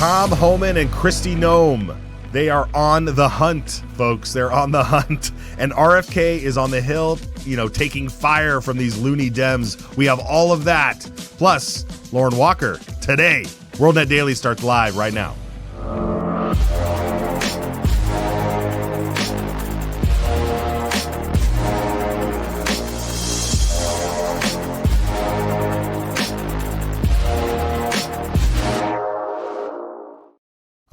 Tom Homan and Kristi Noem. They are on the hunt, folks. They're on the hunt. And RFK is on the Hill, taking fire from these loony Dems. We have all of that. Plus, Lauren Walker today. WorldNetDaily starts live right now.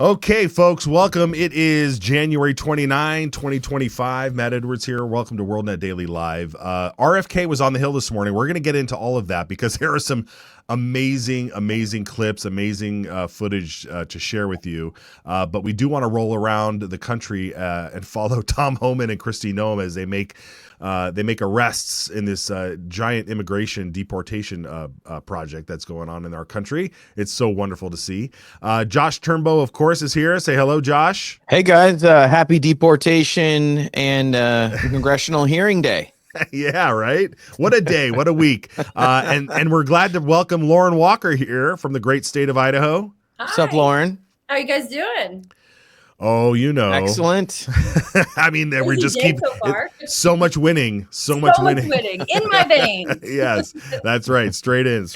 Okay, folks, welcome. It is January 29, 2025. Matt Edwards here. Welcome to WorldNetDaily Live. RFK was on the Hill this morning. We're going to get into all of that because there are some amazing clips, amazing footage to share with you. But we do want to roll around the country and follow Tom Homan and Kristi Noem as they make arrests in this giant immigration deportation project that's going on in our country. It's so wonderful to see. Josh Turnbow, of course, is here. Say hello, Josh. Hey, guys. Happy deportation and congressional hearing day. Yeah, right. What a day. What a week. And we're glad to welcome Lauren Walker here from the great state of Idaho. Hi. What's up, Lauren? How are you guys doing? Oh, Excellent. I mean, we just keep so much winning, so much winning in my veins. Yes, that's right. Straight in.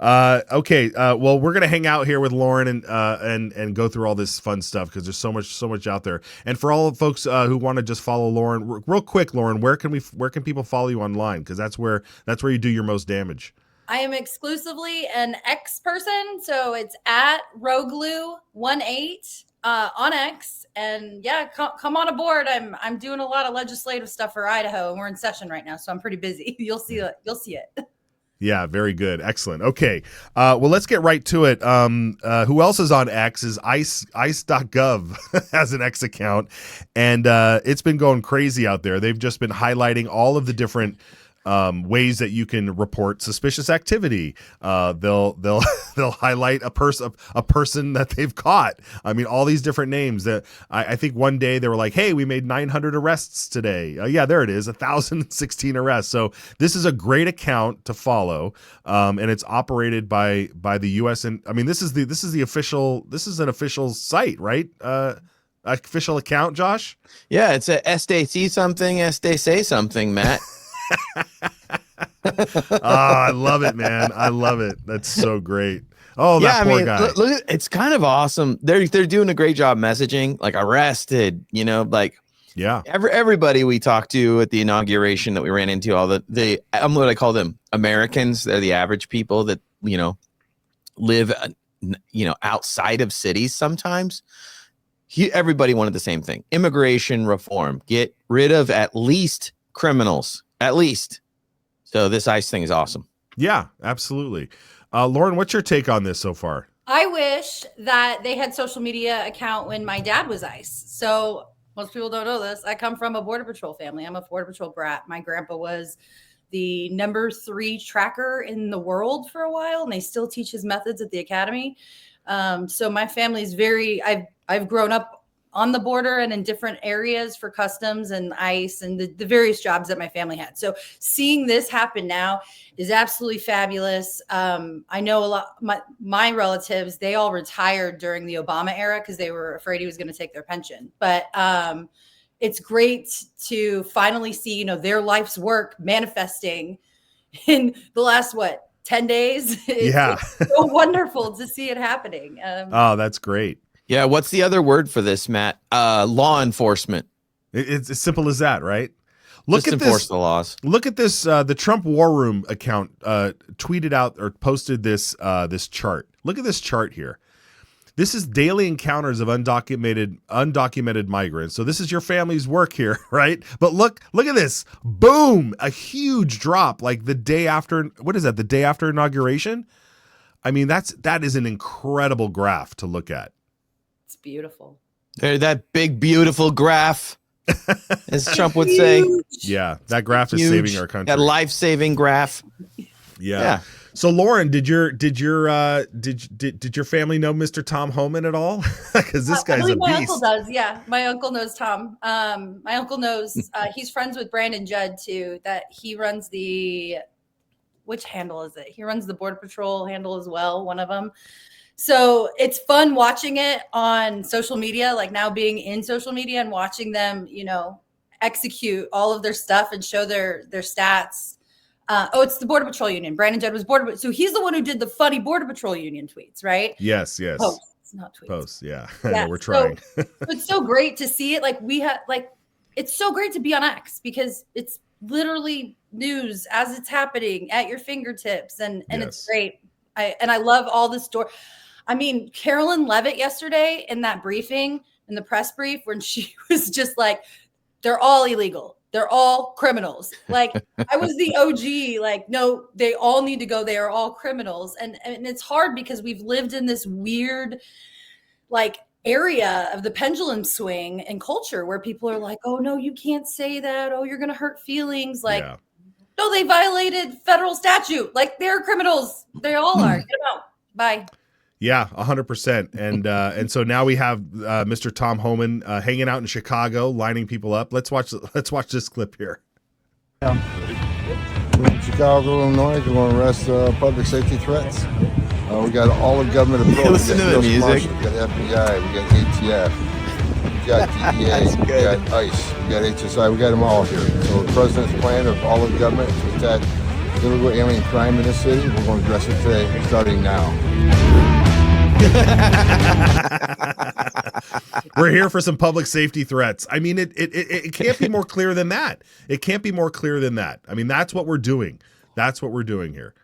Okay. Well, we're gonna hang out here with Lauren and go through all this fun stuff because there's so much out there. And for all the folks who want to just follow Lauren, real quick, Lauren, where can people follow you online? Because that's where you do your most damage. I am exclusively an X person, so it's at Roglu18 on X, and yeah, come on aboard. I'm doing a lot of legislative stuff for Idaho, and we're in session right now, so I'm pretty busy. You'll see it. Yeah, very good. Excellent. Okay. Well, let's get right to it. Who else is on X is ice.gov has an X account, and it's been going crazy out there. They've just been highlighting all of the different ways that you can report suspicious activity. They'll highlight a person that they've caught. I mean, all these different names. That I think one day they were like, "Hey, we made 900 arrests today." Yeah, there it is, 1,016 arrests. So this is a great account to follow, and it's operated by the U.S. And I mean, this is an official site, right? Official account, Josh? Yeah, it's a SDC something, SDC something, Matt. I love it, man. I love it. That's so great. Oh, that poor guy. Look, it's kind of awesome. They're doing a great job messaging, like arrested, yeah. Everybody we talked to at the inauguration that we ran into, all the I'm what I call them Americans. They're the average people that, live, outside of cities sometimes. Everybody wanted the same thing. Immigration reform. Get rid of at least criminals. At least. So this ICE thing is awesome. Yeah, absolutely. Lauren, what's your take on this so far? I wish that they had social media account when my dad was ICE. So most people don't know this. I come from a Border Patrol family. I'm a Border Patrol brat. My grandpa was the number 3 tracker in the world for a while, and they still teach his methods at the academy. So my family's I've grown up on the border and in different areas for customs and ICE and the various jobs that my family had. So seeing this happen now is absolutely fabulous. I know a lot, my relatives, they all retired during the Obama era because they were afraid he was going to take their pension. But it's great to finally see, their life's work manifesting in the last, 10 days? It's so wonderful to see it happening. Oh, that's great. Yeah, what's the other word for this, Matt? Law enforcement. It's as simple as that, right? Just enforce the laws. Look at this. The Trump War Room account tweeted out or posted this chart. Look at this chart here. This is daily encounters of undocumented migrants. So this is your family's work here, right? But look at this. Boom! A huge drop, like the day after. What is that? The day after inauguration? I mean, that is an incredible graph to look at. It's beautiful. That big, beautiful graph, as Trump would say. Yeah, that graph is saving our country. That life-saving graph. Yeah. So, Lauren, did your family know Mr. Tom Homan at all? Because this guy's a beast. My uncle does. Yeah, my uncle knows Tom. My uncle knows. He's friends with Brandon Judd too. That he runs which handle is it? He runs the Border Patrol handle as well. One of them. So it's fun watching it on social media, like now being in social media and watching them, execute all of their stuff and show their stats. It's the Border Patrol Union. Brandon Judd was so he's the one who did the funny Border Patrol Union tweets, right? Yes. Posts, not tweets. Posts, yeah. Yeah. We're trying. So it's so great to see it. It's so great to be on X because it's literally news as it's happening at your fingertips, and it's great. I love all the story. I mean, Carolyn Levitt yesterday in that briefing, in the press brief, when she was just like, they're all illegal. They're all criminals. Like, I was the OG, like, no, they all need to go. They are all criminals. And it's hard because we've lived in this weird, like, area of the pendulum swing and culture where people are like, oh, no, you can't say that. Oh, you're going to hurt feelings. Like, no, they violated federal statute. Like, they're criminals. They all are. Get them out. Bye. Yeah, 100%. And so now we have Mr. Tom Homan hanging out in Chicago, lining people up. Let's watch this clip here. We're in Chicago, Illinois. We're going to arrest public safety threats. We got all the government approach. Listen to the music. We got FBI. We got ATF. We got DEA. We got ICE. We got HSI. We got them all here. So the president's plan of all of government to attack illegal alien crime in this city, we're going to address it today, starting now. We're here for some public safety threats. I mean, it can't be more clear than that. It can't be more clear than that. I mean, that's what we're doing. That's what we're doing here.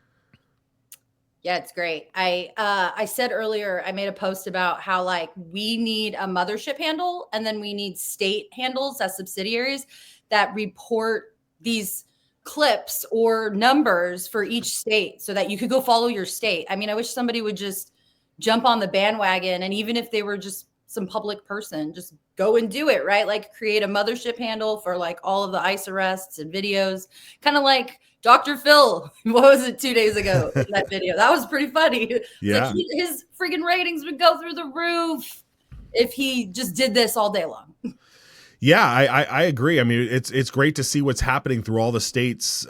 Yeah, it's great. I said earlier, I made a post about how like we need a mothership handle and then we need state handles as subsidiaries that report these clips or numbers for each state so that you could go follow your state. I mean, I wish somebody would just jump on the bandwagon, and even if they were just some public person, just go and do it, right? Like create a mothership handle for like all of the ICE arrests and videos, kind of like Dr. Phil. What was it 2 days ago in that video? That was pretty funny. Yeah. Like his freaking ratings would go through the roof if he just did this all day long. Yeah, I agree. I mean, it's great to see what's happening through all the states,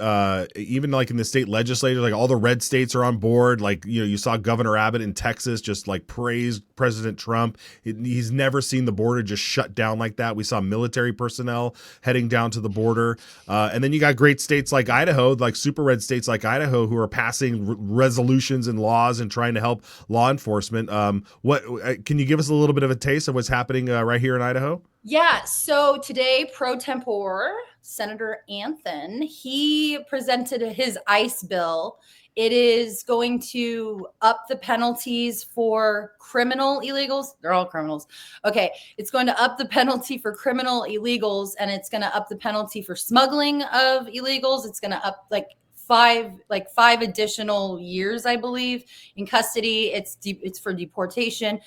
even like in the state legislature, like all the red states are on board. Like, you saw Governor Abbott in Texas just like praise President Trump. He's never seen the border just shut down like that. We saw military personnel heading down to the border. And then you got great states like Idaho, like super red states like Idaho, who are passing resolutions and laws and trying to help law enforcement. What can you give us a little bit of a taste of what's happening right here in Idaho? Yeah. So today, pro tempore, Senator Anthony, he presented his ICE bill. It is going to up the penalties for criminal illegals. They're all criminals. Okay. It's going to up the penalty for criminal illegals, and it's going to up the penalty for smuggling of illegals. It's going to up like five additional years, I believe, in custody. It's for deportation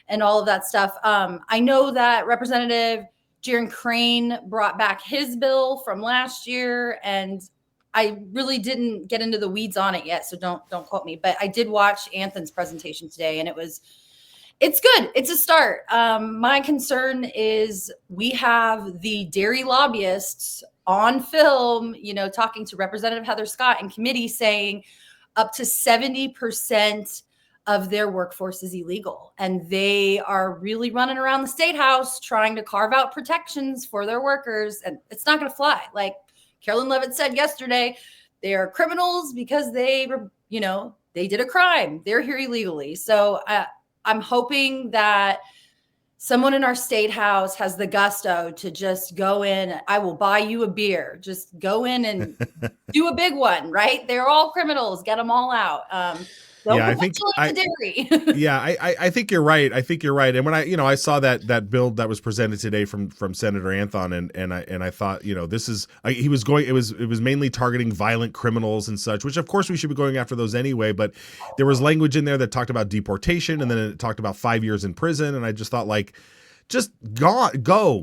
and all of that stuff. I know that Representative Jaron Crane brought back his bill from last year, and I really didn't get into the weeds on it yet, so don't quote me. But I did watch Anthony's presentation today, and it's good. It's a start. My concern is we have the dairy lobbyists on film, talking to Representative Heather Scott in committee saying up to 70% of their workforce is illegal. And they are really running around the state house trying to carve out protections for their workers. And it's not going to fly. Like Carolyn Levitt said yesterday, they are criminals because they did a crime. They're here illegally. So I'm hoping that someone in our state house has the gusto to just go in. I will buy you a beer. Just go in and do a big one, right? They're all criminals. Get them all out. I think you're right. I think you're right. And when I saw that bill that was presented today from Senator Anthony, and I thought, this is it was mainly targeting violent criminals and such, which of course we should be going after those anyway. But there was language in there that talked about deportation, and then it talked about 5 years in prison. And I just thought, like, just go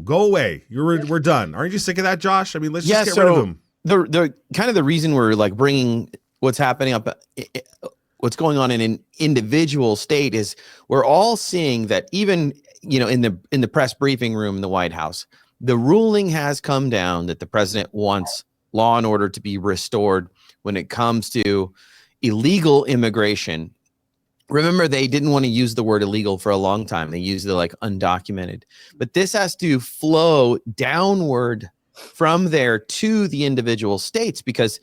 away. We're done. Aren't you sick of that, Josh? I mean, let's just get rid of them. The kind of the reason we're like bringing what's happening up. What's going on in an individual state is we're all seeing that even, in the press briefing room in the White House, the ruling has come down that the president wants law and order to be restored when it comes to illegal immigration remember, they didn't want to use the word illegal for a long time. They used the like undocumented, but this has to flow downward from there to the individual states, because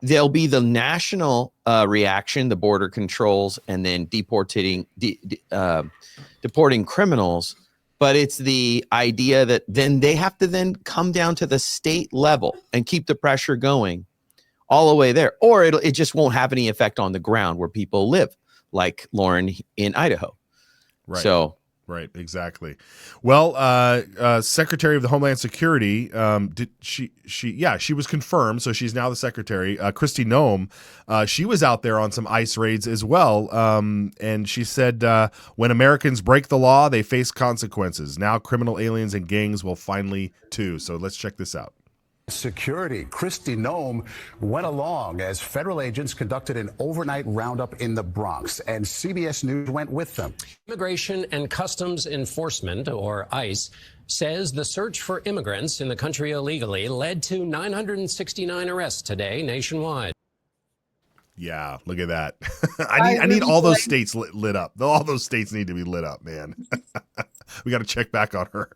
there'll be the national reaction, the border controls, and then deporting criminals. But it's the idea that then they have to then come down to the state level and keep the pressure going all the way there, or it just won't have any effect on the ground where people live, like Lauren in Idaho. Right. So. Right, exactly. Well, Secretary of the Homeland Security, she was confirmed, so she's now the secretary. Kristi Noem, she was out there on some ICE raids as well, and she said, when Americans break the law, they face consequences. Now criminal aliens and gangs will finally too. So let's check this out. Security. Kristi Noem went along as federal agents conducted an overnight roundup in the Bronx, and CBS News went with them. Immigration and Customs Enforcement, or ICE, says the search for immigrants in the country illegally led to 969 arrests today nationwide. Yeah, look at that. I need all those states lit up. All those states need to be lit up, man. We got to check back on her.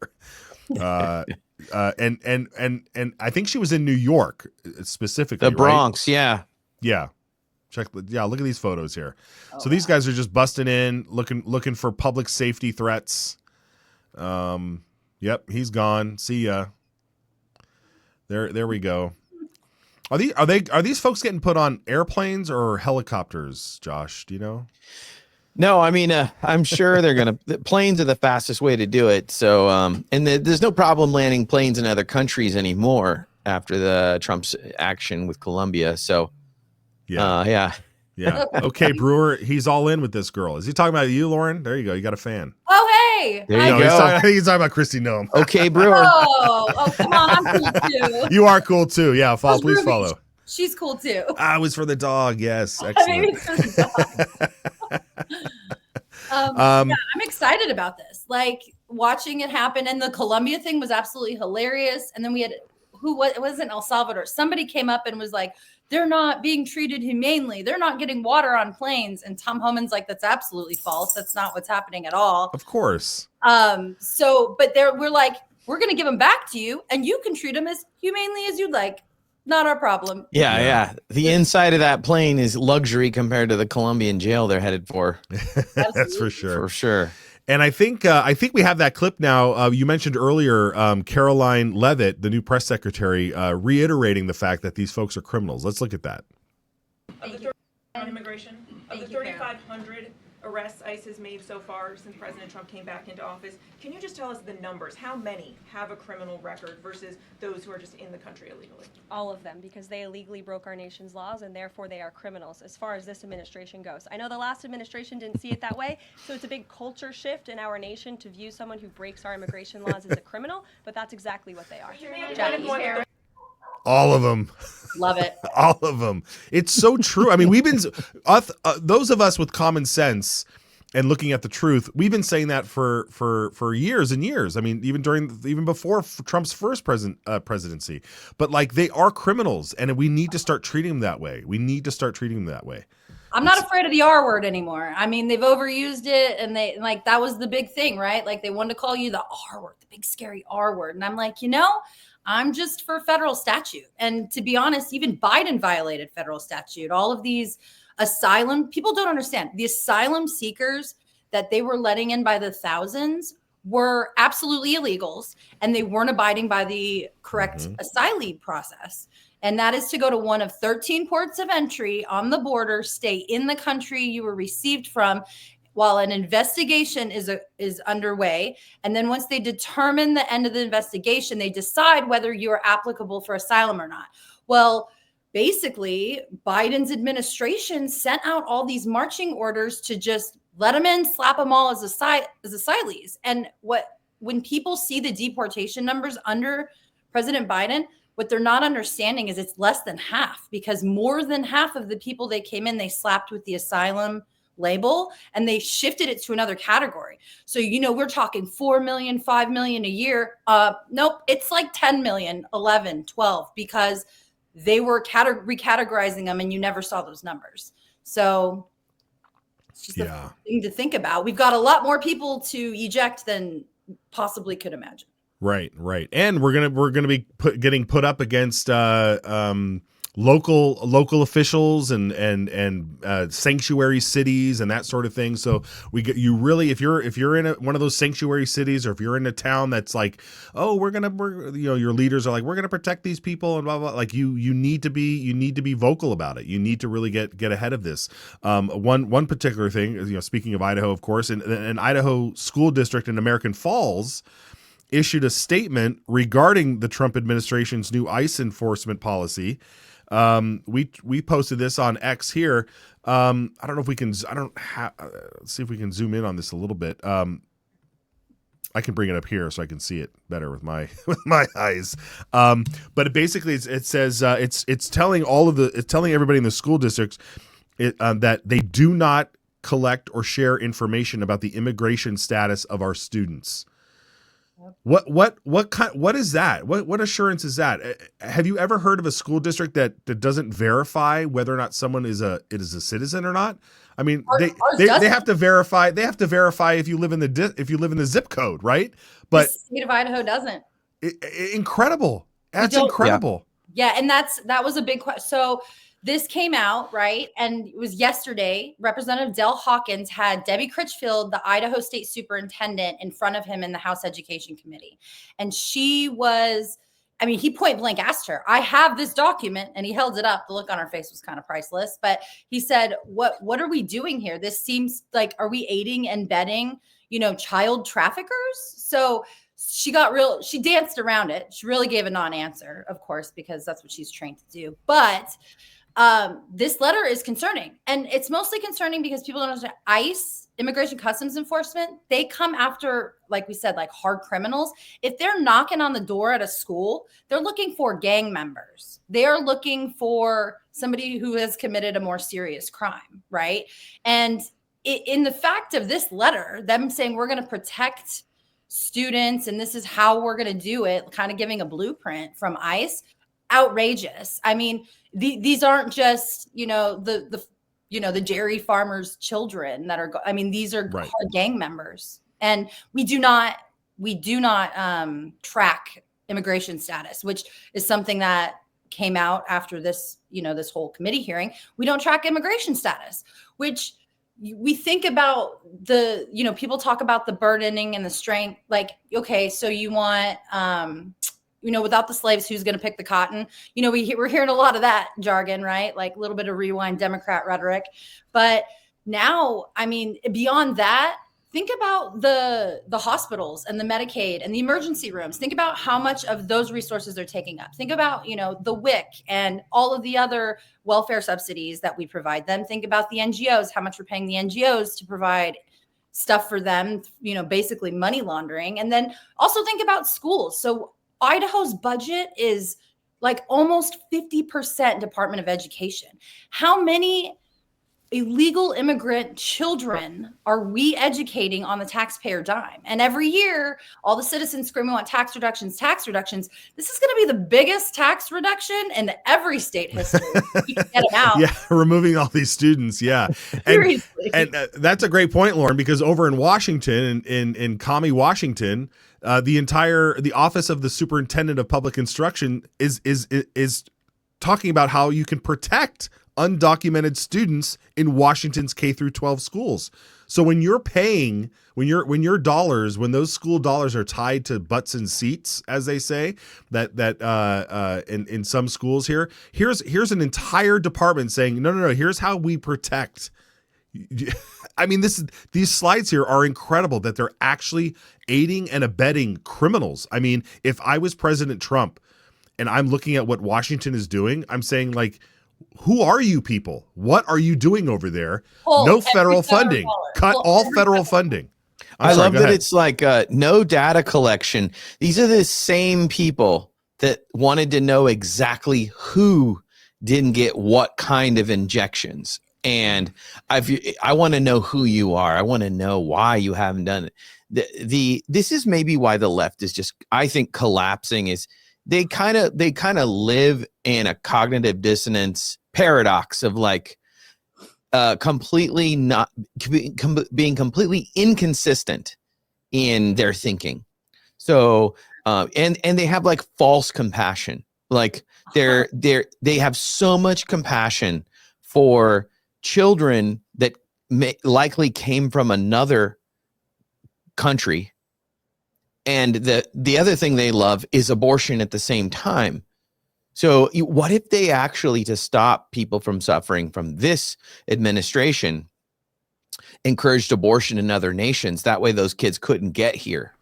And I think she was in New York specifically. The Bronx, right? Yeah. Look at these photos here. So these guys are just busting in, looking for public safety threats. Yep, he's gone. See ya. There we go. Are these folks getting put on airplanes or helicopters, Josh? Do you know? No, I mean, I'm sure planes are the fastest way to do it. So, and there's no problem landing planes in other countries anymore after the Trump's action with Colombia. So, yeah. Okay, Brewer, he's all in with this girl. Is he talking about you, Lauren? There you go. You got a fan. Oh, hey. There you go. I think he's talking about Kristi Noem. Okay, Brewer. Oh, come on. I'm cool too. You are cool too. Yeah, please follow. She's cool too. I was for the dog. Yes, excellent. I'm excited about this. Like watching it happen, and the Colombia thing was absolutely hilarious. And then we had it wasn't El Salvador. Somebody came up and was like, "They're not being treated humanely. They're not getting water on planes." And Tom Homan's like, "That's absolutely false. That's not what's happening at all." Of course. But we're like, we're gonna give them back to you, and you can treat them as humanely as you'd like. Not our problem. Yeah. The inside of that plane is luxury compared to the Colombian jail they're headed for. That's for sure. For sure. And I think we have that clip now. You mentioned earlier Caroline Leavitt, the new press secretary, reiterating the fact that these folks are criminals. Let's look at that. On immigration, of the 3,500 arrests ICE has made so far since President Trump came back into office, can you just tell us the numbers? How many have a criminal record versus those who are just in the country illegally? All of them, because they illegally broke our nation's laws and therefore they are criminals as far as this administration goes. I know the last administration didn't see it that way, so it's a big culture shift in our nation to view someone who breaks our immigration laws as a criminal, but that's exactly what they are. Jackie. All of them. Love it. All of them. It's so true. I mean, we've been those of us with common sense and looking at the truth, we've been saying that for years and years. I mean, even before Trump's first presidency. But like, they are criminals, and we need to start treating them that way. I'm not afraid of the R word anymore. I mean, they've overused it, and that was the big thing, right? Like, they wanted to call you the R word, the big scary R word. And I'm like, I'm just for federal statute. And to be honest, even Biden violated federal statute. All of these asylum, people don't understand. The asylum seekers that they were letting in by the thousands were absolutely illegals, and they weren't abiding by the correct asylee process. And that is to go to one of 13 ports of entry on the border, stay in the country you were received from while an investigation is underway. And then once they determine the end of the investigation, they decide whether you are applicable for asylum or not. Well, basically, Biden's administration sent out all these marching orders to just let them in, slap them all as asylees. And when people see the deportation numbers under President Biden, what they're not understanding is it's less than half, because more than half of the people that came in, they slapped with the asylum label and they shifted it to another category. So, we're talking 4 million, 5 million a year. Nope, it's like 10 million, 11, 12, because they were recategorizing them and you never saw those numbers. So It's just a thing to think about. We've got a lot more people to eject than possibly could imagine. Right. And we're gonna be getting put up against local officials and sanctuary cities and that sort of thing. So you really, if you're in one of those sanctuary cities, or if you're in a town that's like, oh, your leaders are like, we're gonna protect these people and blah blah. Like you need to be vocal about it. You need to really get ahead of this. One particular thing, speaking of Idaho, of course, an Idaho school district in American Falls issued a statement regarding the Trump administration's new ICE enforcement policy. We posted this on X here. I don't know if we can. Let's see if we can zoom in on this a little bit. I can bring it up here so I can see it better with my eyes. But it basically it says it's telling everybody in the school districts that they do not collect or share information about the immigration status of our students. What is that? What assurance is that? Have you ever heard of a school district that doesn't verify whether or not someone is a citizen or not? I mean, they have to verify. They have to verify if you live in the zip code, right? But the state of Idaho doesn't. Incredible. That's incredible. Yeah, and that was a big question. So this came out, right? And it was yesterday. Representative Del Hawkins had Debbie Critchfield, the Idaho State Superintendent, in front of him in the House Education Committee. And he point blank asked her, I have this document, and he held it up. The look on her face was kind of priceless. But he said, what are we doing here? This seems like, are we aiding and abetting, child traffickers? So she danced around it. She really gave a non-answer, of course, because that's what she's trained to do. But this letter is concerning, and it's mostly concerning because people don't understand. ICE, Immigration Customs Enforcement, they come after, like we said, like hard criminals. If they're knocking on the door at a school, they're looking for gang members. They are looking for somebody who has committed a more serious crime, right? And in the fact of this letter, them saying we're going to protect students and this is how we're going to do it, kind of giving a blueprint from ICE, outrageous. I mean, these aren't just, the Jerry farmers' children that are, these are hard gang members. And we do not track immigration status, which is something that came out after this, this whole committee hearing. We don't track immigration status, which we think about people talk about the burdening and the strength, like, okay, so you want, without the slaves, who's going to pick the cotton? We're hearing a lot of that jargon, right? Like a little bit of rewind Democrat rhetoric. But now, beyond that, think about the hospitals and the Medicaid and the emergency rooms. Think about how much of those resources they're taking up. Think about, the WIC and all of the other welfare subsidies that we provide them. Think about the NGOs, how much we're paying the NGOs to provide stuff for them, basically money laundering. And then also think about schools. So Idaho's budget is like almost 50% Department of Education. How many illegal immigrant children are we educating on the taxpayer dime? And every year, all the citizens scream, we want tax reductions, tax reductions. This is going to be the biggest tax reduction in every state history. We can get them out. Yeah, removing all these students. Yeah. Seriously. And that's a great point, Lauren, because over in Washington, in Commie, Washington, the Office of the Superintendent of Public Instruction is talking about how you can protect undocumented students in Washington's K through 12 schools. So when you're paying, when those school dollars are tied to butts and seats, as they say, that in some schools here's an entire department saying, no, here's how we protect. These slides here are incredible that they're actually aiding and abetting criminals. If I was President Trump and I'm looking at what Washington is doing, I'm saying, like, who are you people? What are you doing over there? No federal funding. Cut all federal funding. I love that it's like no data collection. These are the same people that wanted to know exactly who didn't get what kind of injections. And I want to know who you are. I want to know why you haven't done it. This is maybe why the left is just, I think, collapsing. Is they kind of live in a cognitive dissonance paradox of like, completely not being completely inconsistent in their thinking. So and they have like false compassion. Like they have so much compassion for children that likely came from another country, and the other thing they love is abortion at the same time. So what if they actually, to stop people from suffering from this administration, encouraged abortion in other nations? That way those kids couldn't get here.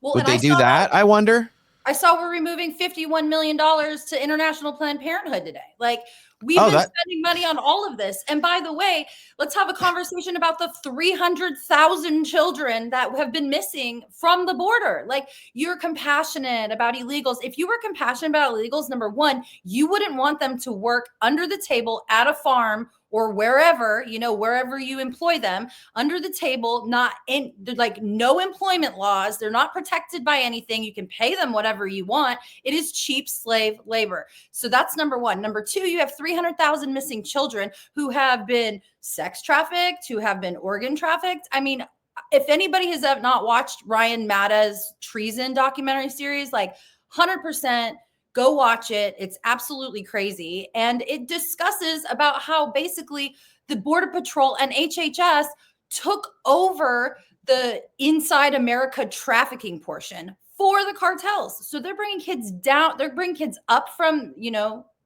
Well, would they do that? I wonder. I saw we're removing $51 million to International Planned Parenthood today. Like, we've been spending money on all of this. And by the way, let's have a conversation about the 300,000 children that have been missing from the border. Like, you're compassionate about illegals. If you were compassionate about illegals, number one, you wouldn't want them to work under the table at a farm or wherever, wherever you employ them, under the table, not in, like, no employment laws. They're not protected by anything. You can pay them whatever you want. It is cheap slave labor. So that's number one. Number two, you have 300,000 missing children who have been sex trafficked, who have been organ trafficked. I mean, if anybody has not watched Ryan Matta's treason documentary series, like 100%, go watch it. It's absolutely crazy. And it discusses about how basically the Border Patrol and HHS took over the inside America trafficking portion for the cartels. So they're bringing kids down. They're bringing kids up from,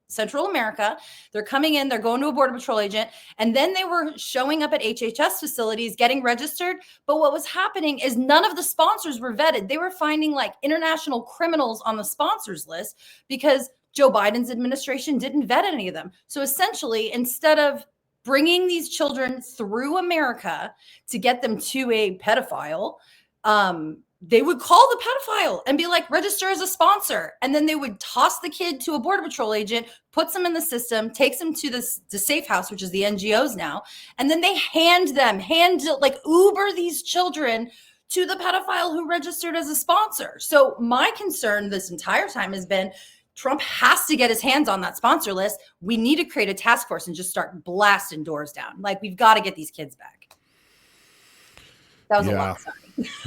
Central America. They're coming in, they're going to a Border Patrol agent, and then they were showing up at HHS facilities, getting registered. But what was happening is none of the sponsors were vetted. They were finding like international criminals on the sponsors list because Joe Biden's administration didn't vet any of them. So essentially, instead of bringing these children through America to get them to a pedophile, they would call the pedophile and be like, register as a sponsor. And then they would toss the kid to a Border Patrol agent, puts them in the system, takes them to the Safe House, which is the NGOs now. And then they Uber these children to the pedophile who registered as a sponsor. So my concern this entire time has been Trump has to get his hands on that sponsor list. We need to create a task force and just start blasting doors down. Like, we've got to get these kids back. That was a lot. Sorry.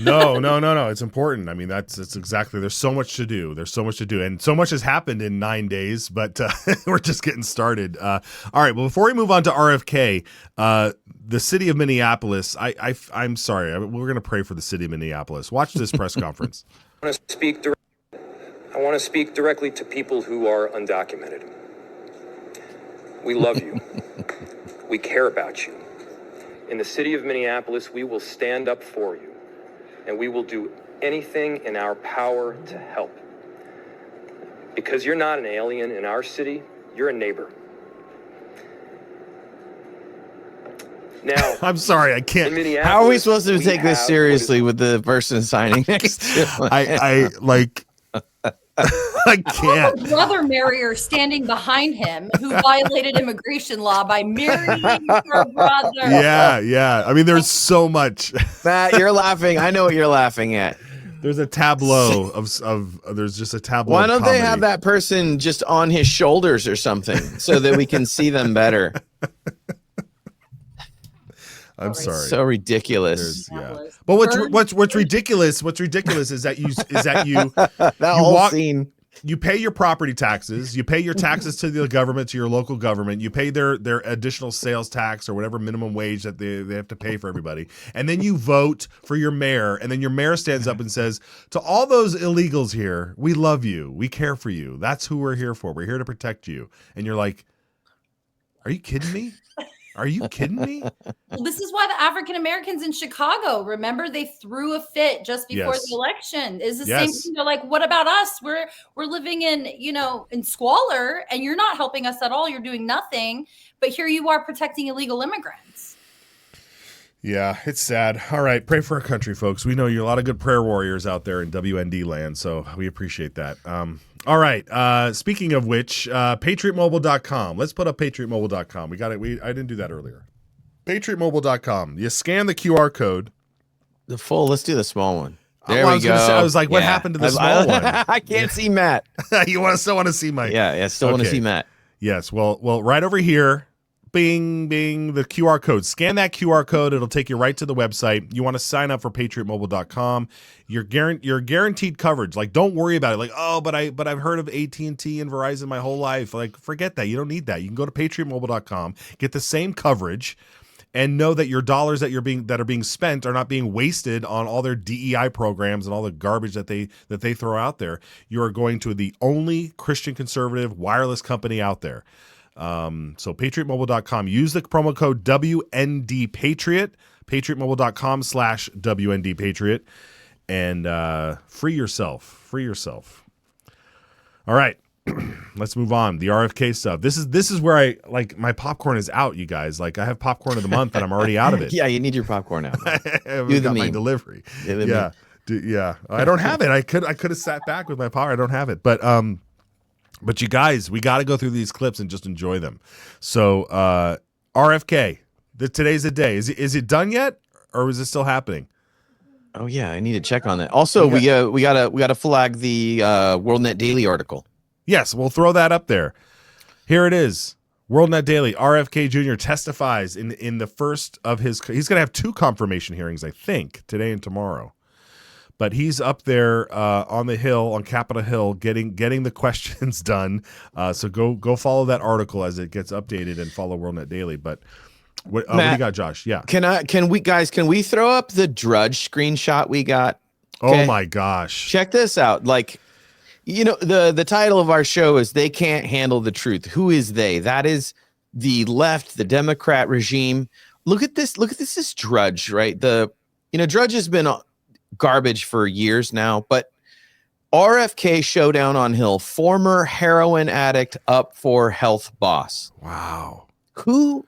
No. It's important. I mean, that's exactly. There's so much to do. And so much has happened in 9 days, but we're just getting started. All right. Well, before we move on to RFK, the city of Minneapolis. I'm sorry. We're going to pray for the city of Minneapolis. Watch this press conference. I want to speak directly to people who are undocumented. We love you. We care about you. In the city of Minneapolis, we will stand up for you, and we will do anything in our power to help. Because you're not an alien in our city, you're a neighbor. Now, I'm sorry, I can't. How are we supposed to take this seriously with the person signing next to I can't. Brother marrier standing behind him who violated immigration law by marrying her brother. Yeah. I mean, there's so much. Matt, you're laughing. I know what you're laughing at. There's a tableau there's just a tableau. Why don't they have that person just on his shoulders or something so that we can see them better? I'm sorry. So ridiculous. But what's ridiculous? What's ridiculous is that you that whole scene. You pay your property taxes. You pay your taxes to the government, to your local government. You pay their additional sales tax or whatever minimum wage that they have to pay for everybody. And then you vote for your mayor. And then your mayor stands up and says, to all those illegals here, we love you. We care for you. That's who we're here for. We're here to protect you. And you're like, are you kidding me? Are you kidding me? Well, this is why the African Americans in Chicago, remember, they threw a fit just before the election. Is the same thing. They're like, what about us? We're living in squalor, and you're not helping us at all. You're doing nothing. But here you are protecting illegal immigrants. Yeah, it's sad. All right, pray for our country, folks. We know you're a lot of good prayer warriors out there in WND land, so we appreciate that. All right, speaking of which, patriotmobile.com. Let's put up patriotmobile.com. We got it. I didn't do that earlier. Patriotmobile.com. You scan the QR code. Let's do the small one. There we go. I was like, what happened to the small one? I can't see Matt. You still want to see Mike? Yeah, still want to see Matt. Yes, well, right over here, Bing, bing, the QR code. Scan that QR code. It'll take you right to the website. You want to sign up for patriotmobile.com. You're guaranteed coverage. Like, don't worry about it. Like, oh, but I've heard of AT&T and Verizon my whole life. Like, forget that. You don't need that. You can go to patriotmobile.com, get the same coverage, and know that your dollars that are being spent are not being wasted on all their DEI programs and all the garbage that they throw out there. You are going to the only Christian conservative wireless company out there. So patriotmobile.com, use the promo code WNDPatriot, patriotmobile.com/WNDPatriot, and free yourself. All right, let's move on. The RFK stuff. This is where I like my popcorn is out, you guys. Like I have popcorn of the month and I'm already out of it. Yeah, you need your popcorn out. I got my delivery. Yeah. I don't have it. I could have sat back with my power. I don't have it. But you guys, we got to go through these clips and just enjoy them. So RFK, today's the day. Is it done yet, or is it still happening? Oh yeah, I need to check on that. Also, we gotta flag the WorldNetDaily article. Yes, we'll throw that up there. Here it is. WorldNetDaily. RFK Jr. testifies in the first of his. He's going to have 2 confirmation hearings, I think, today and tomorrow. But he's up there on the Hill, on Capitol Hill, getting the questions done. So go follow that article as it gets updated and follow WorldNetDaily. But what do you got, Josh? Yeah. Can we throw up the Drudge screenshot we got? Okay. Oh my gosh! Check this out. Like, you know, the title of our show is "They Can't Handle the Truth." Who is they? That is the left, the Democrat regime. Look at this. This is Drudge, right? Drudge has been garbage for years now, but RFK showdown on Hill, former heroin addict up for health boss. Wow. Who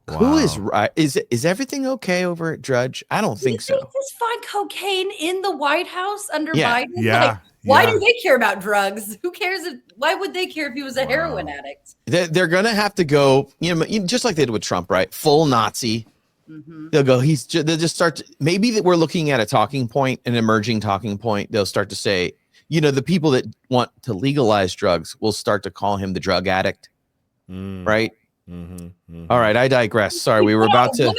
is right? Is everything okay over at Drudge? I don't think so. Just find cocaine in the White House under Biden. Yeah. Like, why do they care about drugs? Who cares? Why would they care if he was a heroin addict? They're gonna have to go, just like they did with Trump, right? Full Nazi. Mm-hmm. They'll go. They'll just start. Maybe that we're looking at a talking point, an emerging talking point. They'll start to say, the people that want to legalize drugs will start to call him the drug addict, right? Mm-hmm, mm-hmm. All right, I digress. Sorry, we were about to. A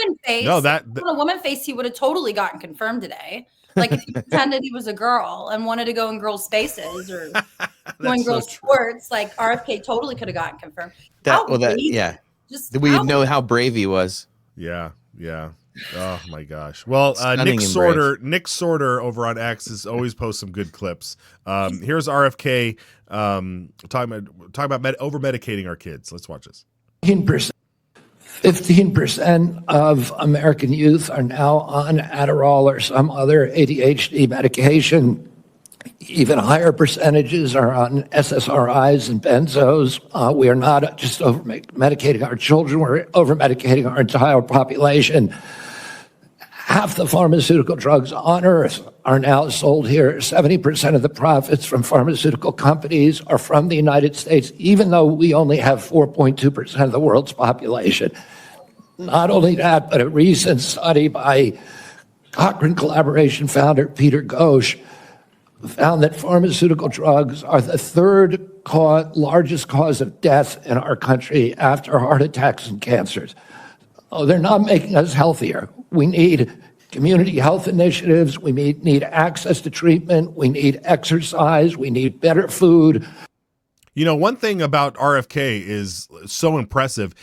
woman face, he would have totally gotten confirmed today. Like if he pretended he was a girl and wanted to go in girls' spaces or doing girls' sports, like RFK totally could have gotten confirmed. Just we would know how brave he was. Yeah. Oh my gosh. Well, Nick Sorter over on X is always posts some good clips. Here's RFK talking about over medicating our kids. Let's watch this. 15% of American youth are now on Adderall or some other ADHD medication. Even higher percentages are on SSRIs and benzos. We are not just over-medicating our children, we're over-medicating our entire population. Half the pharmaceutical drugs on Earth are now sold here. 70% of the profits from pharmaceutical companies are from the United States, even though we only have 4.2% of the world's population. Not only that, but a recent study by Cochrane Collaboration founder Peter Ghosh found that pharmaceutical drugs are the third largest cause of death in our country after heart attacks and cancers. Oh, they're not making us healthier. We need community health initiatives. We need access to treatment. We need exercise. We need better food. One thing about RFK is so impressive.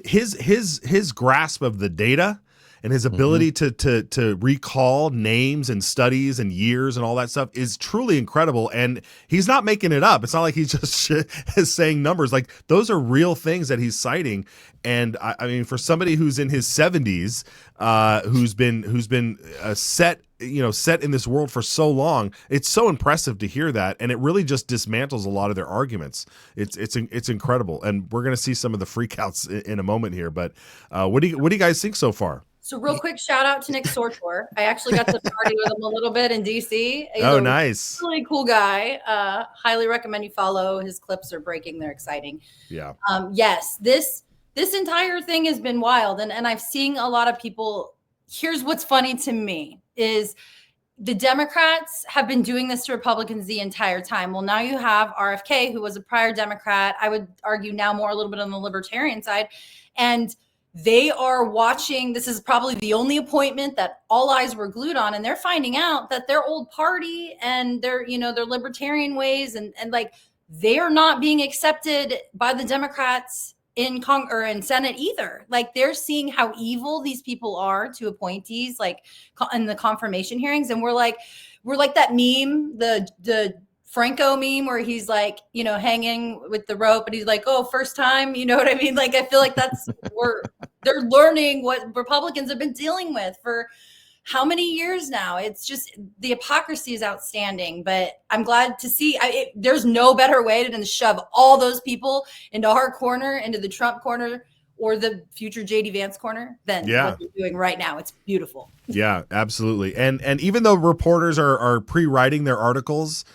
His grasp of the data and his ability to recall names and studies and years and all that stuff is truly incredible. And he's not making it up. It's not like he's just saying numbers. Like those are real things that he's citing. And I mean, for somebody who's in his 70s, who's been set in this world for so long, it's so impressive to hear that, and it really just dismantles a lot of their arguments. It's incredible, and we're going to see some of the freakouts in a moment here. But what do you guys think so far? So real quick, shout out to Nick Sortor. I actually got to party with him a little bit in DC. He's nice. Really cool guy. Highly recommend you follow. His clips are breaking. They're exciting. Yeah. Yes, this entire thing has been wild. And I've seen a lot of people. Here's what's funny to me is the Democrats have been doing this to Republicans the entire time. Well, now you have RFK, who was a prior Democrat. I would argue now more a little bit on the libertarian side. And they are watching. This is probably the only appointment that all eyes were glued on. And they're finding out that their old party and their libertarian ways and like they are not being accepted by the Democrats in Congress or in Senate either. Like they're seeing how evil these people are to appointees, like in the confirmation hearings. And we're like that meme, the Franco meme where he's like, hanging with the rope and he's like, oh, first time, you know what I mean? Like, I feel like they're learning what Republicans have been dealing with for how many years now. It's just, the hypocrisy is outstanding, but I'm glad to see there's no better way than to shove all those people into our corner, into the Trump corner or the future JD Vance corner than what they're doing right now. It's beautiful. Yeah, absolutely. And even though reporters are pre-writing their articles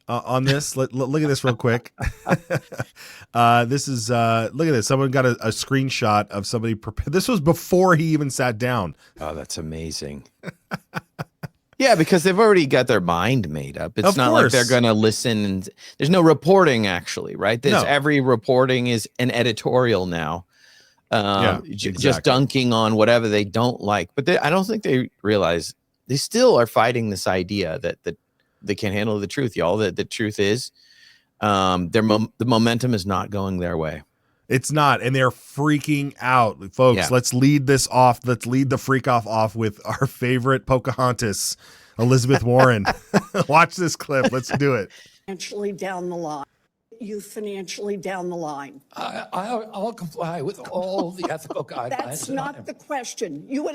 on this, look at this real quick. This is look at this. Someone got a screenshot of somebody prepared. This was before he even sat down. Oh, that's amazing. Yeah, because they've already got their mind made up. It's not like they're going to listen. And there's no reporting, actually, right? Every reporting is an editorial now. Just dunking on whatever they don't like. But I don't think they realize they still are fighting this idea that they can't handle the truth, y'all. The truth is the momentum is not going their way. It's not, and they're freaking out, folks. Yeah. Let's lead this off. Let's lead the freak off with our favorite Pocahontas, Elizabeth Warren. Watch this clip. Let's do it. Financially down the line. Financially down the line. I'll comply with all the ethical guidelines. That's not the question. You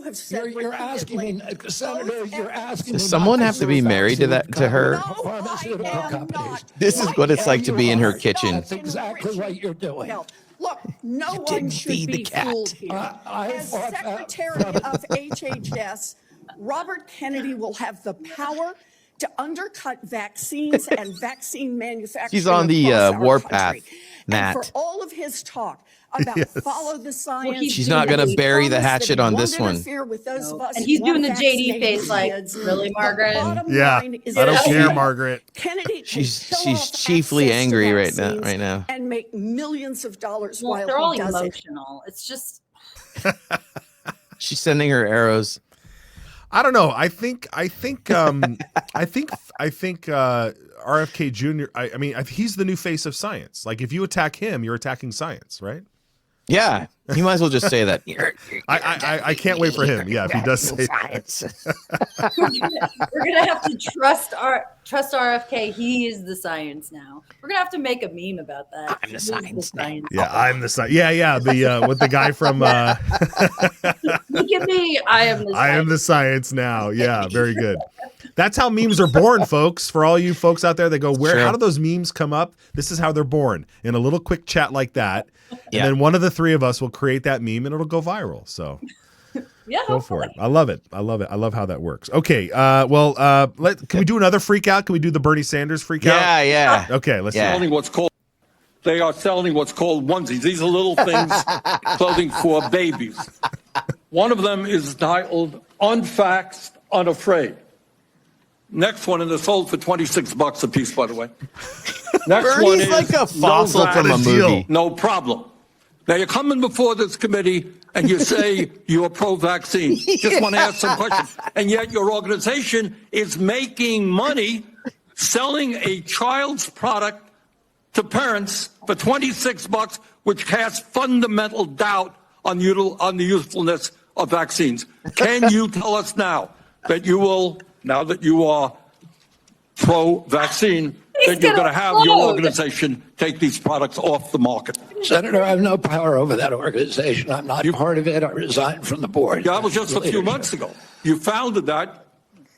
have said you're asking me, Senator. You're asking. Does someone have to be married to her? No, this is what it's like to be in her kitchen. That's exactly what you're doing. Look, no one should be fooled here. As Secretary of HHS, Robert Kennedy will have the power to undercut vaccines and vaccine manufacturing. She's on the warpath, Nat. And for all of his talk about follow the science. She's not going to bury the hatchet on this one. And he's doing the JD face like, really, Margaret? Yeah, I don't care, Margaret. Kennedy she's chiefly angry right now. And make millions of dollars while they're all emotional. It's just. She's sending her arrows. I don't know. I think RFK Jr. I mean, he's the new face of science. Like, if you attack him, you're attacking science, right? Yeah, you might as well just say that. I can't wait for him. Yeah, if he does say science. We're gonna have to trust RFK. He is the science now. We're gonna have to make a meme about that. I'm the science now. Yeah, I'm the science. Yeah. The with the guy from. Look at me. I am the science now. Yeah, very good. That's how memes are born, folks. For all you folks out there that go, how do those memes come up? This is how they're born, in a little quick chat like that. And then one of the three of us will create that meme and it'll go viral. So go for it. I love it. I love how that works. Okay. Can we do another freak out? Can we do the Bernie Sanders freak out? Yeah. Okay. Let's see. They are selling what's called onesies. These are little things, clothing for babies. One of them is titled Unfaxed, Unafraid. Next one, and they're sold for $26 a piece, by the way. Next Bernie's one is like a fossil from a movie. No problem. Now you're coming before this committee and you say you're pro-vaccine. Just want to ask some questions. And yet your organization is making money selling a child's product to parents for $26, which casts fundamental doubt on the usefulness of vaccines. Can you tell us now that you will, now that you are pro-vaccine, that you're going to have your organization take these products off the market? Senator, I have no power over that organization. I'm not part of it. I resigned from the board. Yeah, that was just a few months ago. You founded that.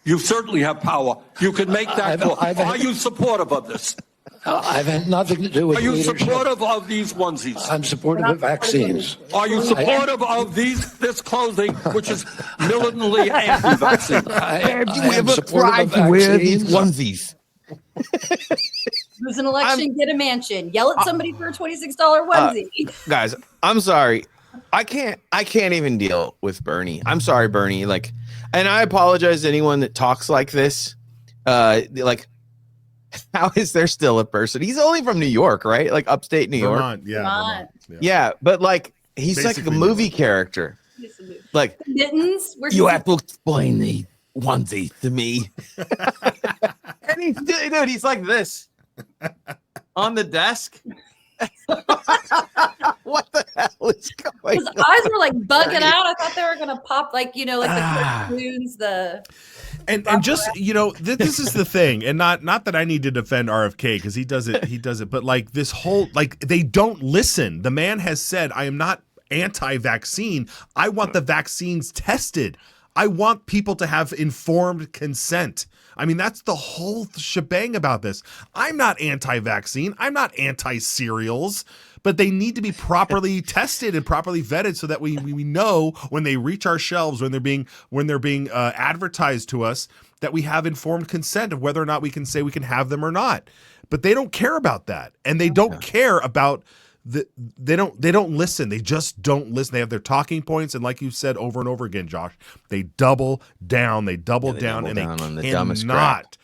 You certainly have power. You can make that call. Are you supportive of this? I've had nothing to do with leadership. Are you supportive of these onesies? I'm supportive of vaccines. Are you supportive of this clothing, which is militantly anti-vaccine? Have you ever tried to wear these onesies? Lose an election, get a mansion. Yell at somebody for a $26 onesie. Guys, I'm sorry. I can't even deal with Bernie. I'm sorry, Bernie. Like, And I apologize to anyone that talks like this. Like, how is there still a person? He's only from New York, right? Like upstate New Vermont, York. Vermont. Yeah, but like he's Basically like a movie character. Like Mittens, where you he's have to explain the onesie to me. And he's like this on the desk. What the hell is going his on? eyes were like bugging out. I thought they were gonna pop, like, you know, like the cartoons, and just, you know, this is the thing, and not that I need to defend RFK because he does it, but like this whole, like, they don't listen. The man has said, I am not anti-vaccine. I want the vaccines tested. I want people to have informed consent. I mean, that's the whole shebang about this. I'm not anti-vaccine. I'm not anti-cereals, but they need to be properly tested and properly vetted so that we know when they reach our shelves, when they're being advertised to us, that we have informed consent of whether or not we can say we can have them or not. But they don't care about that, and they don't care about they don't listen. They just don't listen. They have their talking points, and like you said over and over again, Josh, they double down. They double down, and on the they dumbest crap.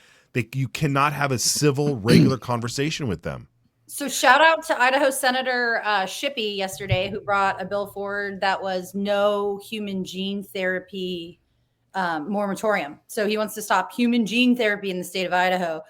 you cannot have a civil, regular conversation with them. So shout out to Idaho Senator Shippey yesterday, who brought a bill forward that was no human gene therapy moratorium. So he wants to stop human gene therapy in the state of Idaho,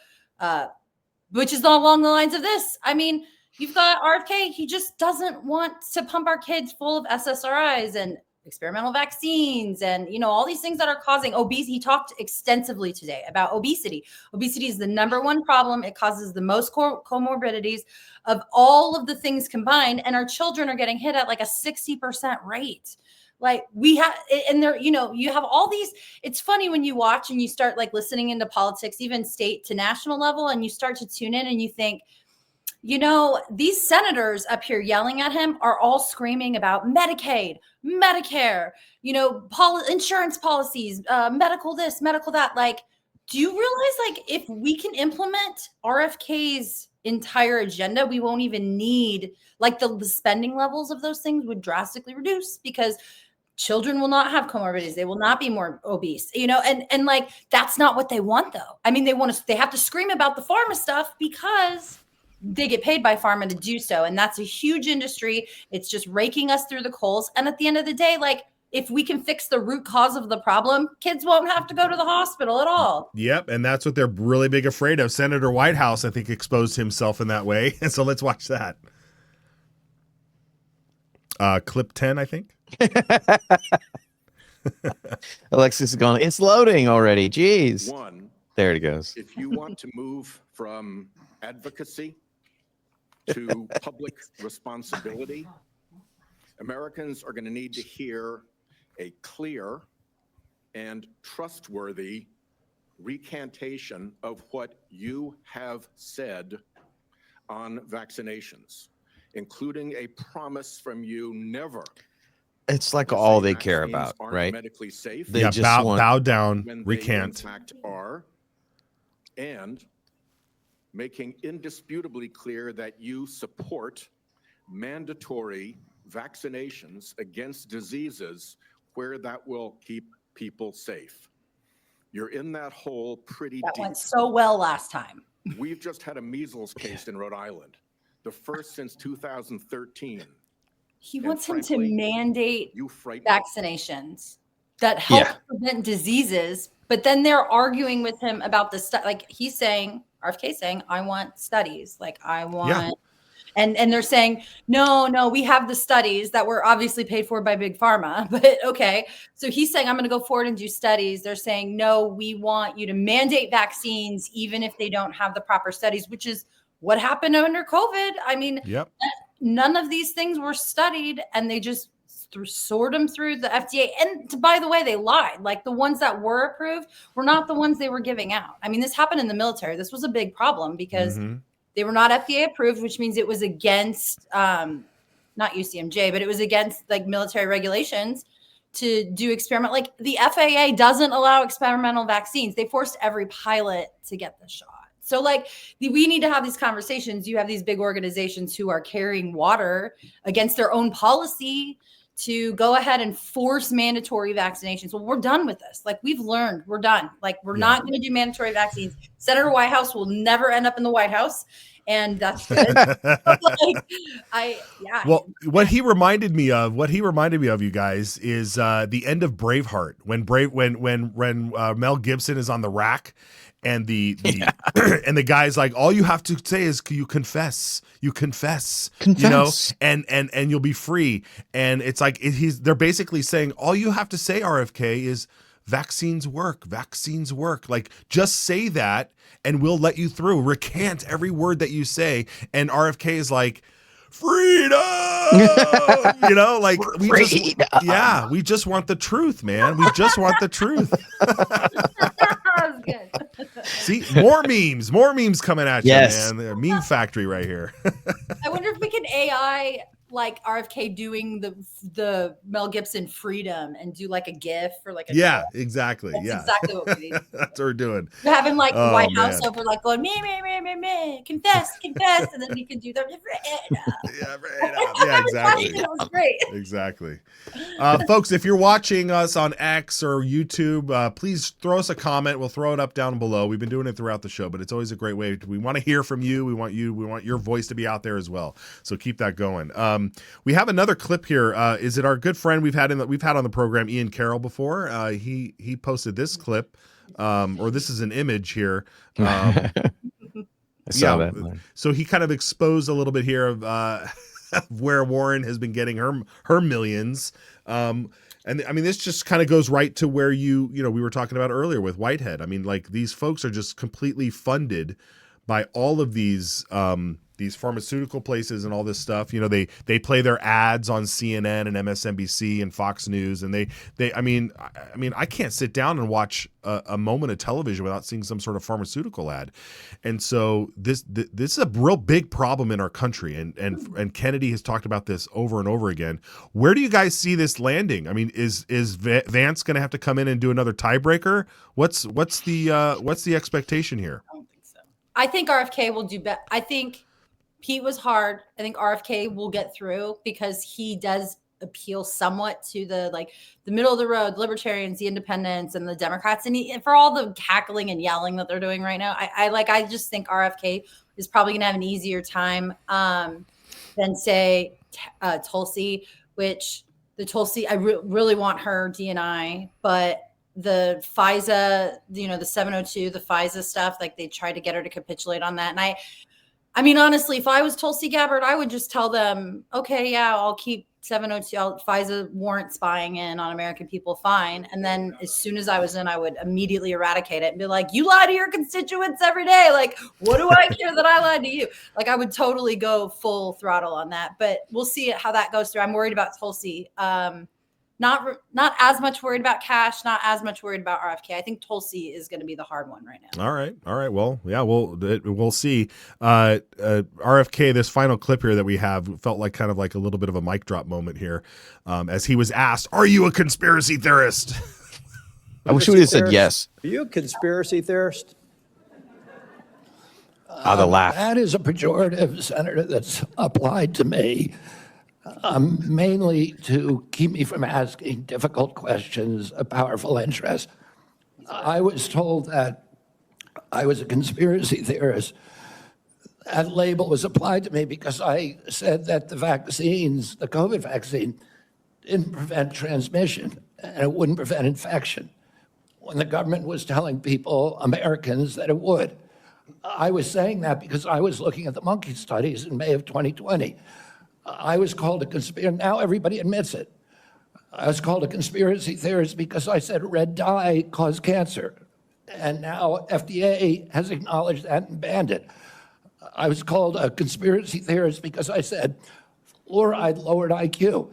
which is along the lines of this. I mean, you've got RFK. He just doesn't want to pump our kids full of SSRIs and experimental vaccines and, you know, all these things that are causing obesity. He talked extensively today about obesity. Obesity is the number one problem. It causes the most comorbidities of all of the things combined. And our children are getting hit at like a 60% rate. Like we have, and there, you know, you have all these, it's funny when you watch and you start like listening into politics, even state to national level, and you start to tune in and you think, you know, these senators up here yelling at him are all screaming about Medicaid, Medicare, you know, insurance policies, medical this, medical that. Like, do you realize, like, if we can implement RFK's entire agenda, we won't even need, like, the spending levels of those things would drastically reduce because children will not have comorbidities. They will not be more obese, you know, and like, that's not what they want, though. I mean, they have to scream about the pharma stuff because they get paid by pharma to do so. And that's a huge industry. It's just raking us through the coals. And at the end of the day, like, if we can fix the root cause of the problem, kids won't have to go to the hospital at all. Yep. And that's what they're really big afraid of. Senator Whitehouse, I think, exposed himself in that way. And so let's watch that. Clip 10, I think. Alexis is going, it's loading already. Jeez. There it goes. If you want to move from advocacy to public responsibility, Americans are going to need to hear a clear and trustworthy recantation of what you have said on vaccinations, including a promise from you never. It's like all they care about, right? Medically safe. They just bow down, recant. They in fact are, and making indisputably clear that you support mandatory vaccinations against diseases where that will keep people safe. You're in that hole pretty deep. That went so well last time. We've just had a measles case in Rhode Island, the first since 2013. He wants him to mandate vaccinations that help prevent diseases, but then they're arguing with him about the stuff. Like he's saying, RFK saying, I want studies. Like I want, and they're saying, no, we have the studies that were obviously paid for by Big Pharma, but okay. So he's saying, I'm going to go forward and do studies. They're saying, no, we want you to mandate vaccines, even if they don't have the proper studies, which is what happened under COVID. I mean, none of these things were studied and they just sort them through the FDA. And by the way, they lied. Like the ones that were approved were not the ones they were giving out. I mean, this happened in the military. This was a big problem because they were not FDA approved, which means it was against, not UCMJ, but it was against like military regulations to do experiment. Like the FAA doesn't allow experimental vaccines. They forced every pilot to get the shot. So like we need to have these conversations. You have these big organizations who are carrying water against their own policy to go ahead and force mandatory vaccinations. Well, we're done with this. Like, we've learned, we're done. Like, we're not going to do mandatory vaccines. Senator Whitehouse will never end up in the White House, and that's good. Well, what he reminded me of, you guys, is the end of Braveheart when Mel Gibson is on the rack. And the and the guy's like, all you have to say is you confess, you know, and you'll be free. And it's like they're basically saying all you have to say, RFK, is vaccines work. Like, just say that and we'll let you through. Recant every word that you say. And RFK is like, freedom, you know, like we just want the truth, man. We just want the truth. That was good. See, more memes coming at you, man. The meme factory right here. I wonder if we can AI like RFK doing the Mel Gibson freedom and do like a GIF or like a exactly. That's exactly what we need. That's what we're doing. We're having like White House over like going me, confess, and then we can do the yeah, exactly. It was great. Exactly. Folks, if you're watching us on X or YouTube, please throw us a comment. We'll throw it up down below. We've been doing it throughout the show, but it's always a great way. We want to hear from you. We want your voice to be out there as well. So keep that going. We have another clip here. Is it our good friend we've had on the program, Ian Carroll, before? He posted this clip, or this is an image here. I saw that. So he kind of exposed a little bit here of where Warren has been getting her millions. And I mean, this just kind of goes right to where we were talking about earlier with Whitehead. I mean, like, these folks are just completely funded by all of these pharmaceutical places and all this stuff. You know, they play their ads on CNN and MSNBC and Fox News, and I mean, I can't sit down and watch a moment of television without seeing some sort of pharmaceutical ad. And so this is a real big problem in our country. And Kennedy has talked about this over and over again. Where do you guys see this landing? I mean, is Vance going to have to come in and do another tiebreaker? What's the expectation here? I don't think so. I think RFK will do better. I think Pete was hard. I think RFK will get through because he does appeal somewhat to the middle of the road libertarians, the independents, and the Democrats. And for all the cackling and yelling that they're doing right now, I just think RFK is probably going to have an easier time than say Tulsi, which the Tulsi, I really want her DNI, but the FISA, the 702, the FISA stuff, like they tried to get her to capitulate on that. And I mean, honestly, if I was Tulsi Gabbard, I would just tell them, okay, yeah, I'll keep 702, FISA warrant spying in on American people, fine. And then as soon as I was in, I would immediately eradicate it and be like, you lie to your constituents every day. Like, what do I care that I lied to you? Like, I would totally go full throttle on that. But we'll see how that goes through. I'm worried about Tulsi. Not as much worried about Cash, not as much worried about RFK. I think Tulsi is going to be the hard one right now. All right. Well, yeah, we'll see. RFK, this final clip here that we have felt like kind of like a little bit of a mic drop moment here, as he was asked, "Are you a conspiracy theorist?" I wish we would have said yes. Are you a conspiracy theorist? The laugh. That is a pejorative, Senator, that's applied to me. Mainly to keep me from asking difficult questions of powerful interests. I was told that I was a conspiracy theorist. That label was applied to me because I said that the COVID vaccine, didn't prevent transmission and it wouldn't prevent infection, when the government was telling people, Americans, that it would. I was saying that because I was looking at the monkey studies in May of 2020. I was called a conspiracy. Now everybody admits it. I was called a conspiracy theorist because I said red dye caused cancer. And now FDA has acknowledged that and banned it. I was called a conspiracy theorist because I said fluoride lowered IQ.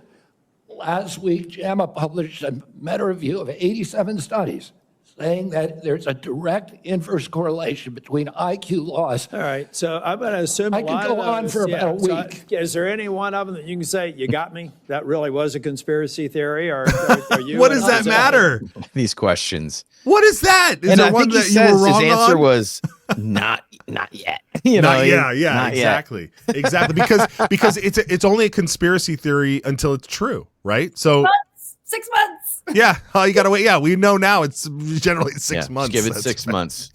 Last week, JAMA published a meta-review of 87 studies saying that there's a direct inverse correlation between IQ loss. All right, so I'm going to assume I could go on for about a week. Is there any one of them that you can say, you got me? That really was a conspiracy theory? Or you what does that matter? These questions. What is that? Is and there I one think that you were wrong his answer on? Was not yet. Not exactly. Because it's only a conspiracy theory until it's true, right? So 6 months. Yeah, you gotta wait. Yeah, we know now it's generally 6 months. Give it 6 months.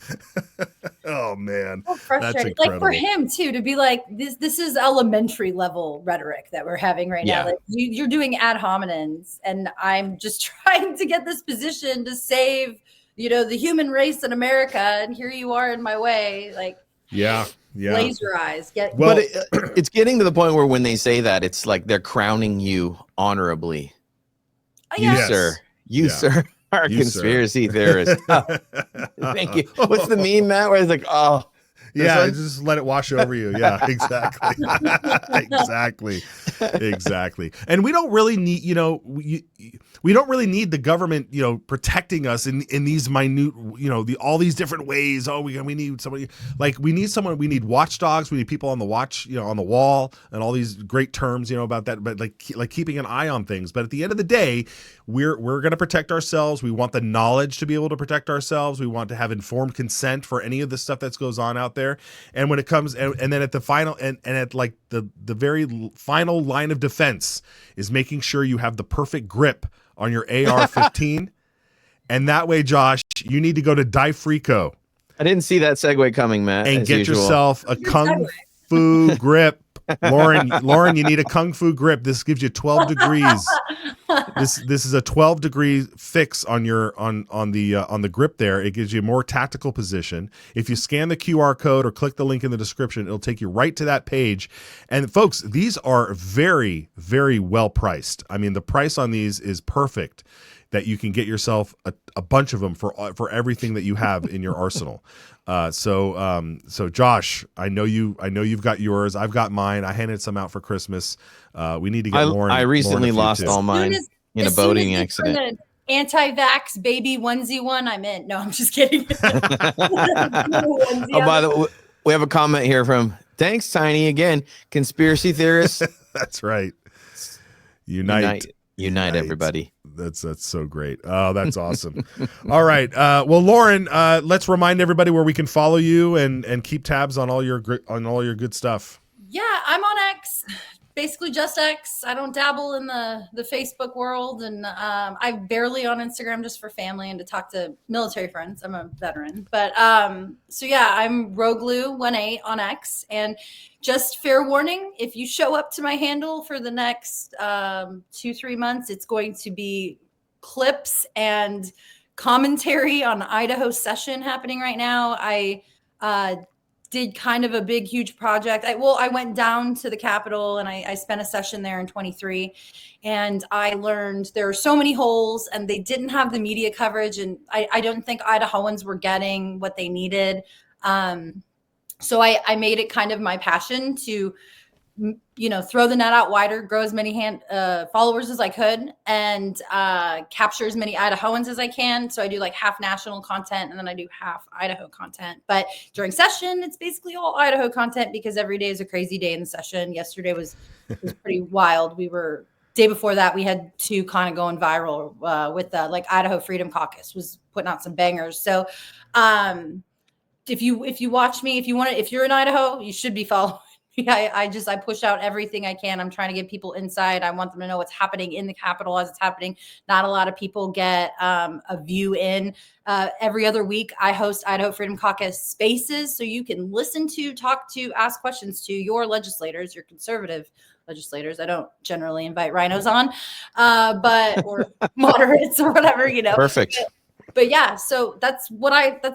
Oh man, so frustrating. Like for him too, to be like this is elementary level rhetoric that we're having right now. Like you're doing ad hominems, and I'm just trying to get this position to save the human race in America, and here you are in my way. Like laser eyes. But it's getting to the point where when they say that, it's like they're crowning you honorably. You, sir, are a conspiracy theorist. Thank you. What's the meme, Matt? Where it's like, just let it wash over you. Yeah, exactly. And we don't really need, we don't really need the government, protecting us in these minute, all these different ways. Oh, we need somebody, we need watchdogs. We need people on the watch, on the wall, and all these great terms, about that. But like keeping an eye on things. But at the end of the day, we're going to protect ourselves. We want the knowledge to be able to protect ourselves. We want to have informed consent for any of the stuff that goes on out there. And when it comes, and then at the final, and at like the very final line of defense is making sure you have the perfect grip on your AR-15. And that way, Josh, you need to go to Difrico. I didn't see that segue coming, Matt. And get yourself a Kung Fu grip. Lauren, you need a Kung Fu grip. This gives you 12 degrees. This is a 12-degree fix on the grip there. It gives you a more tactical position. If you scan the QR code or click the link in the description, it'll take you right to that page. And folks, these are very, very well priced. I mean, the price on these is perfect, that you can get yourself a bunch of them for everything that you have in your arsenal. So Josh, I know you've got yours. I've got mine. I handed some out for Christmas. We need to get more. I recently lost all mine in a boating accident. Anti-vax baby onesie one, I'm in. No, I'm just kidding. By the way, we have a comment here from thanks, Tiny, again. Conspiracy theorists. That's right. Unite, everybody. That's so great. Oh, that's awesome. All right. Well, Lauren, let's remind everybody where we can follow you and keep tabs on all your good stuff. Yeah, I'm on X. Basically just X. I don't dabble in the Facebook world, and I'm barely on Instagram, just for family and to talk to military friends. I'm a veteran, but so yeah, I'm Roglu18 on X. And just fair warning, if you show up to my handle for the next 2-3 months, it's going to be clips and commentary on Idaho session happening right now. I did kind of a big, huge project. I went down to the Capitol and I spent a session there in 23, and I learned there are so many holes and they didn't have the media coverage, and I don't think Idahoans were getting what they needed. So I made it kind of my passion to, throw the net out wider, grow as many followers as I could, and capture as many Idahoans as I can. So I do like half national content, and then I do half Idaho content. But during session, it's basically all Idaho content, because every day is a crazy day in the session. Yesterday was pretty wild. Day before that, we had two kind of going viral with the Idaho Freedom Caucus was putting out some bangers. So if you watch me, if you're in Idaho, you should be following. I push out everything I can. I'm trying to get people inside. I want them to know what's happening in the Capitol as it's happening. Not a lot of people get a view in. Every other week, I host Idaho Freedom Caucus spaces, so you can listen to, talk to, ask questions to your legislators, your conservative legislators. I don't generally invite rhinos on, or moderates or whatever, Perfect. But yeah, so that's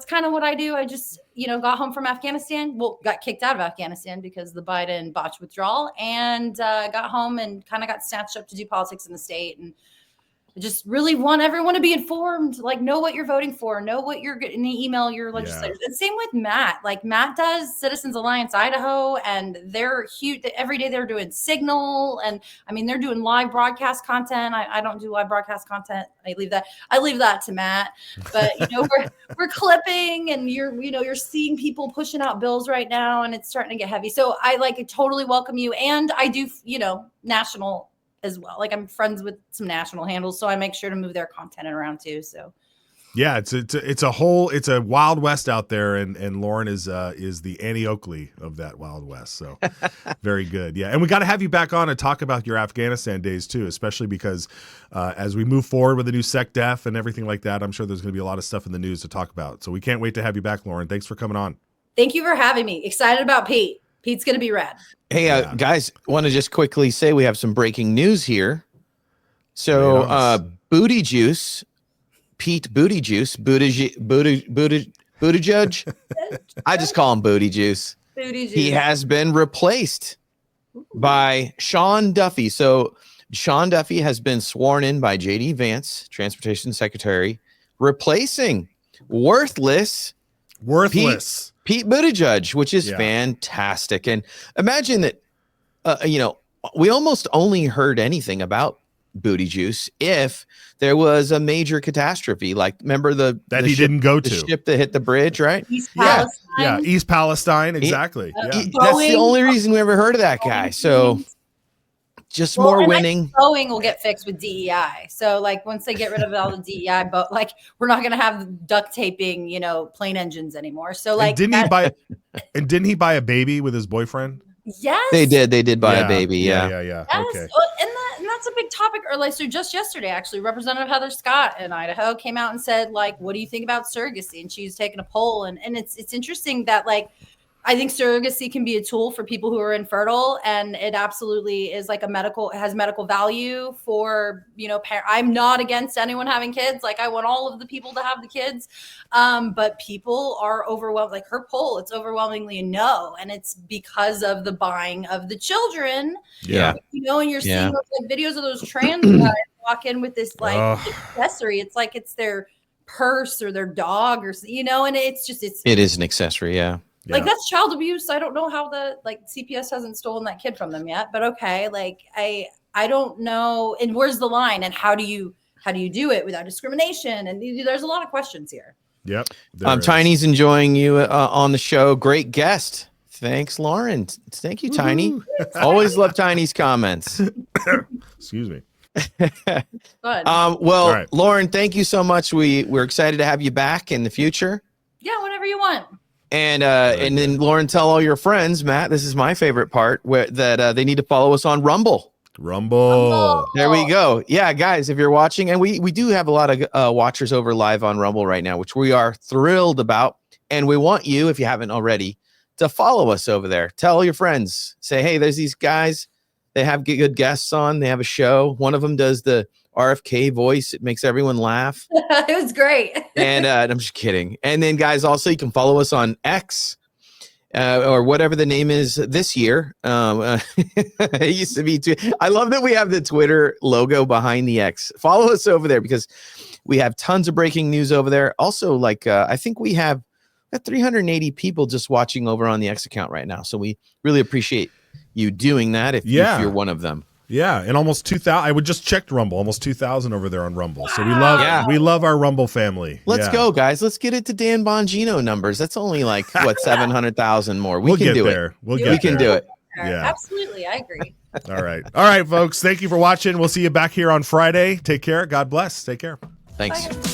kind of what I do. I just, got home from Afghanistan. Well, got kicked out of Afghanistan because the Biden botched withdrawal, and got home and kind of got snatched up to do politics in the state. And I just really want everyone to be informed, know what you're voting for, know what you're getting, email your legislators. And same with Matt. Matt does Citizens Alliance Idaho, and they're huge. Every day they're doing Signal, and they're doing live broadcast content. I don't do live broadcast content. I leave that to Matt. But we're clipping, and you're seeing people pushing out bills right now, and it's starting to get heavy. So I totally welcome you, and I do national as well. I'm friends with some national handles, so I make sure to move their content around too. So Yeah, it's a wild west out there, and Lauren is the Annie Oakley of that wild west. So very good. Yeah, and we got to have you back on and talk about your Afghanistan days too, especially because as we move forward with the new SecDef and everything like that, I'm sure there's going to be a lot of stuff in the news to talk about. So we can't wait to have you back, Lauren. Thanks for coming on. Thank you for having me. Excited about Pete. Pete's going to be rad. Hey, guys, want to just quickly say we have some breaking news here. So, Booty Juice. Pete Booty Juice, Booty Judge. I just call him Booty Juice. Booty Juice. He has been replaced by Sean Duffy. So Sean Duffy has been sworn in by J.D. Vance, Transportation Secretary, replacing worthless Pete Buttigieg, which is fantastic. And imagine that, we almost only heard anything about Booty Juice if there was a major catastrophe, like remember he didn't go to the ship that hit the bridge, right? East Palestine. Yeah, East Palestine, exactly. That's the only reason we ever heard of that guy. So just more winning. Boeing will get fixed with DEI. So like once they get rid of all the DEI, but like we're not gonna have duct taping, plane engines anymore. So like didn't he buy a baby with his boyfriend? Yes, they did buy a baby. Yeah. Yes. Okay. And that's a big topic. Or like, so just yesterday, actually, Representative Heather Scott in Idaho came out and said, like, what do you think about surrogacy? And she's taken a poll, and it's interesting that like I think surrogacy can be a tool for people who are infertile, and it absolutely is like it has medical value for, I'm not against anyone having kids. Like I want all of the people to have the kids. But people are overwhelmed, like her poll, it's overwhelmingly a no. And it's because of the buying of the children. Yeah. And you're seeing those, like, videos of those trans guys walk in with this like accessory. It's like it's their purse or their dog or, and it is an accessory. Yeah. Like that's child abuse. I don't know how CPS hasn't stolen that kid from them yet, but okay. Like I don't know. And where's the line, and how do you do it without discrimination? And there's a lot of questions here. Yep. Tiny's enjoying you on the show. Great guest. Thanks, Lauren. Thank you, Tiny. Always love Tiny's comments. Excuse me. Good. Lauren, thank you so much. We're excited to have you back in the future. Yeah, whenever you want. And then Lauren, tell all your friends, Matt, this is my favorite part, that they need to follow us on Rumble. There we go. Yeah, guys, if you're watching, and we do have a lot of watchers over live on Rumble right now, which we are thrilled about. And we want you, if you haven't already, to follow us over there. Tell your friends. Say, hey, there's these guys. They have good guests on. They have a show. One of them does the RFK voice. It makes everyone laugh. It was great. And I'm just kidding. And then, guys, also you can follow us on X or whatever the name is this year. It used to be I love that we have the Twitter logo behind the X. Follow us over there because we have tons of breaking news over there. Also, I think we have 380 people just watching over on the X account right now. So we really appreciate you doing that if you're one of them. Yeah, and almost 2,000. I would just checked Rumble, almost 2,000 over there on Rumble. So we love our Rumble family. Let's go, guys. Let's get it to Dan Bongino numbers. That's only 700,000 more. We can do it. We can do it. Yeah, absolutely. I agree. All right, folks. Thank you for watching. We'll see you back here on Friday. Take care. God bless. Take care. Thanks. Bye.